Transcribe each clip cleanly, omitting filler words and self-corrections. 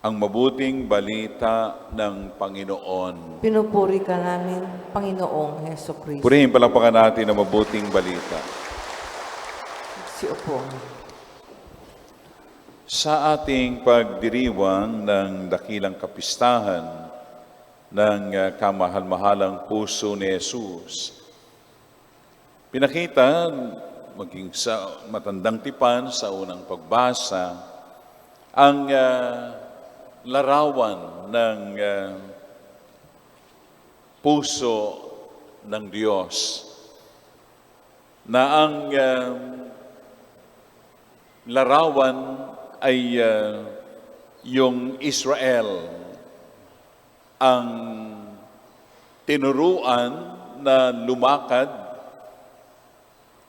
Ang mabuting balita ng Panginoon. Pinupuri ka namin, Panginoong Heso Kristo. Purihin palakpakan natin ang mabuting balita. Si Opo. Sa ating pagdiriwang ng dakilang kapistahan ng kamahal-mahalang puso ni Jesus, pinakita maging sa matandang tipan sa unang pagbasa ang larawan ng puso ng Diyos na ang larawan ay yung Israel ang tinuruan na lumakad,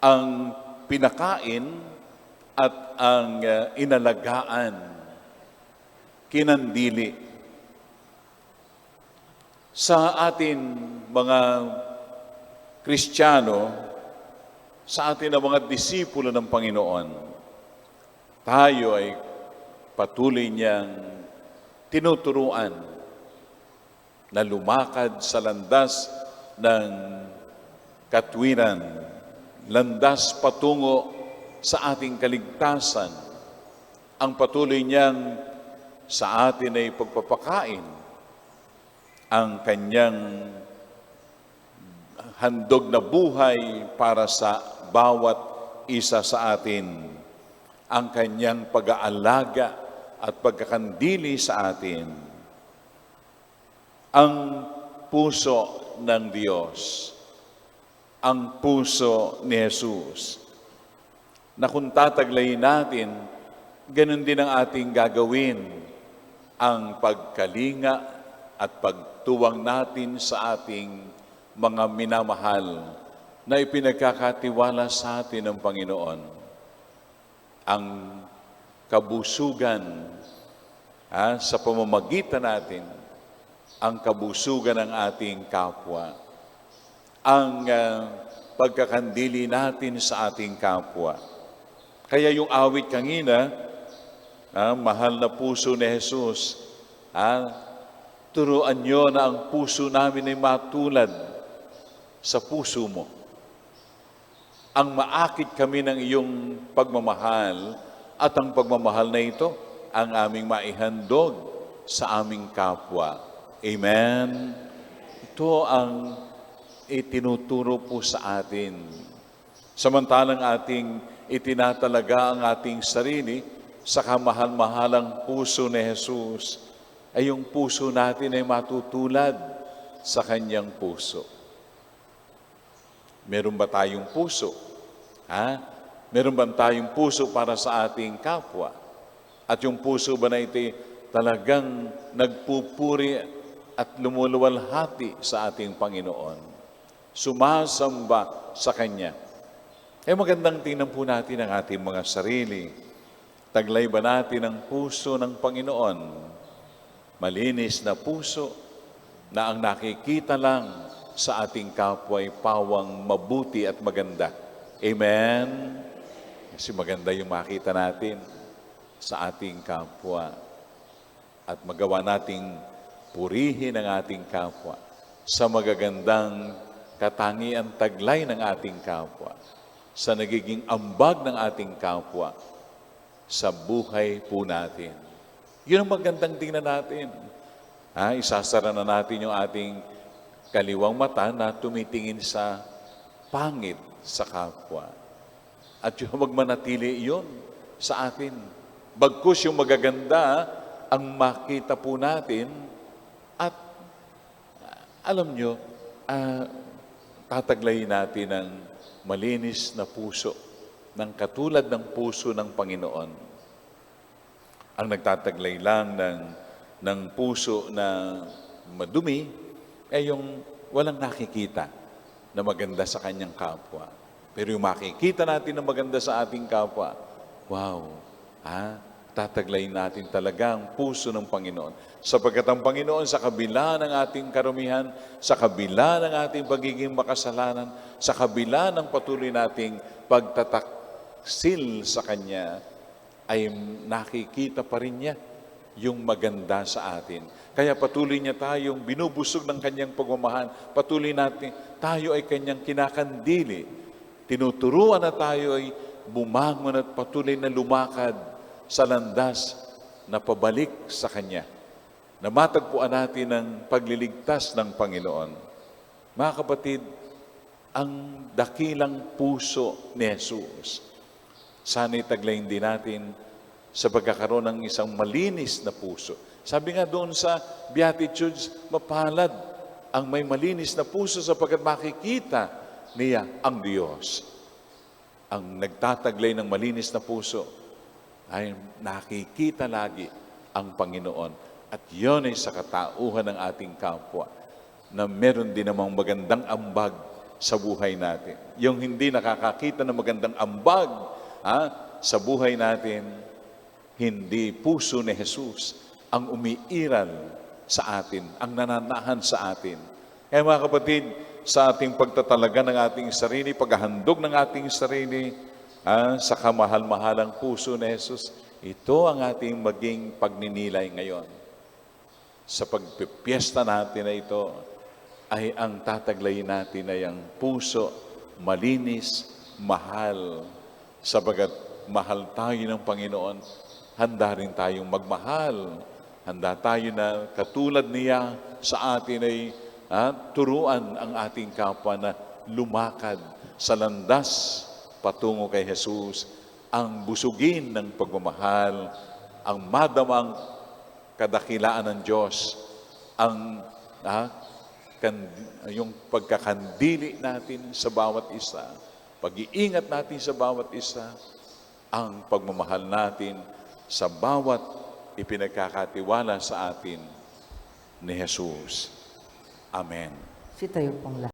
ang pinakain at ang inalagaan, kinandili. Sa atin mga Kristiyano, sa atin na mga disipulo ng Panginoon, tayo ay patuloy niyang tinuturuan na lumakad sa landas ng katwiran, landas patungo sa ating kaligtasan. Ang patuloy niyang sa atin ay pagpapakain, ang kanyang handog na buhay para sa bawat isa sa atin, ang kanyang pag-aalaga at pagkakandili sa atin. Ang puso ng Diyos, ang puso ni Jesus, na kung tataglayin natin, ganun din ang ating gagawin, ang pagkalinga at pagtuwang natin sa ating mga minamahal na ipinagkakatiwala sa atin ng Panginoon. Ang kabusugan sa pamamagitan natin, ang kabusugan ng ating kapwa, ang pagkakandili natin sa ating kapwa. Kaya yung awit kanina, mahal na puso ni Jesus, turuan nyo na ang puso namin ay matulad sa puso mo. Ang maakit kami ng iyong pagmamahal at ang pagmamahal na ito ang aming maihandog sa aming kapwa. Amen? Ito ang itinuturo po sa atin. Samantalang ating itinatalaga ang ating sarili sa kamahal-mahalang puso ni Jesus, ay yung puso natin ay matutulad sa kanyang puso. Meron ba tayong puso? Meron ba tayong puso para sa ating kapwa? At yung puso ba na ito talagang nagpupuri at lumuluwalhati sa ating Panginoon? Sumasamba sa Kanya. Magandang tingnan po natin ang ating mga sarili. Taglay ba natin ang puso ng Panginoon? Malinis na puso na ang nakikita lang sa ating kapwa ay pawang mabuti at maganda. Amen? Kasi maganda yung makita natin sa ating kapwa at magawa nating purihin ang ating kapwa sa magagandang katangian taglay ng ating kapwa, sa nagiging ambag ng ating kapwa sa buhay po natin. Yun ang magandang tingnan natin. Isasara na natin yung ating kaliwang mata na tumitingin sa pangit sa kapwa. At yung magmanatili iyon sa atin. Bagkus yung magaganda ang makita po natin at alam nyo, tataglayin natin ang malinis na puso ng katulad ng puso ng Panginoon. Ang nagtataglay lang ng puso na madumi ay yung walang nakikita na maganda sa kanyang kapwa. Pero yung makikita natin na maganda sa ating kapwa, wow, tataglayin natin talaga ang puso ng Panginoon. Sapagkat ang Panginoon sa kabila ng ating karumihan, sa kabila ng ating pagiging makasalanan, sa kabila ng patuloy nating pagtataksil sa Kanya, ay nakikita pa rin niya yung maganda sa atin. Kaya patuloy niya tayong binubusog ng kanyang pagmamahal. Patuloy natin, tayo ay kanyang kinakandili. Tinuturuan na tayo ay bumangon at patuloy na lumakad sa landas na pabalik sa kanya. Na matagpuan natin ang pagliligtas ng Panginoon. Mga kapatid, ang dakilang puso ni Jesus, sana'y taglayin din natin sa pagkakaroon ng isang malinis na puso. Sabi nga doon sa Beatitudes, mapalad ang may malinis na puso sapagkat makikita niya ang Diyos. Ang nagtataglay ng malinis na puso ay nakikita lagi ang Panginoon. At yun ay sa katauhan ng ating kapwa na meron din namang magandang ambag sa buhay natin. Yung hindi nakakakita ng magandang ambag sa buhay natin, hindi puso ni Jesus ang umiiral sa atin, ang nananahan sa atin. Kaya mga kapatid, sa ating pagtatalaga ng ating sarili, paghahandog ng ating sarili sa kamahal-mahalang puso ni Jesus, ito ang ating maging pagninilay ngayon. Sa pagpipiesta natin na ito, ay ang tataglayin natin ay ang puso, malinis, mahal. Sabagat mahal tayo ng Panginoon, handa rin tayong magmahal. Handa tayo na katulad niya sa atin ay turuan ang ating kapwa na lumakad sa landas patungo kay Jesus, ang busugin ng pagmamahal, ang madamang kadakilaan ng Diyos, ang yung pagkakandili natin sa bawat isa, pag-iingat natin sa bawat isa, ang pagmamahal natin sa bawat ipinagkakatiwala sa atin ni Jesus. Amen. Si tayo pong lahat.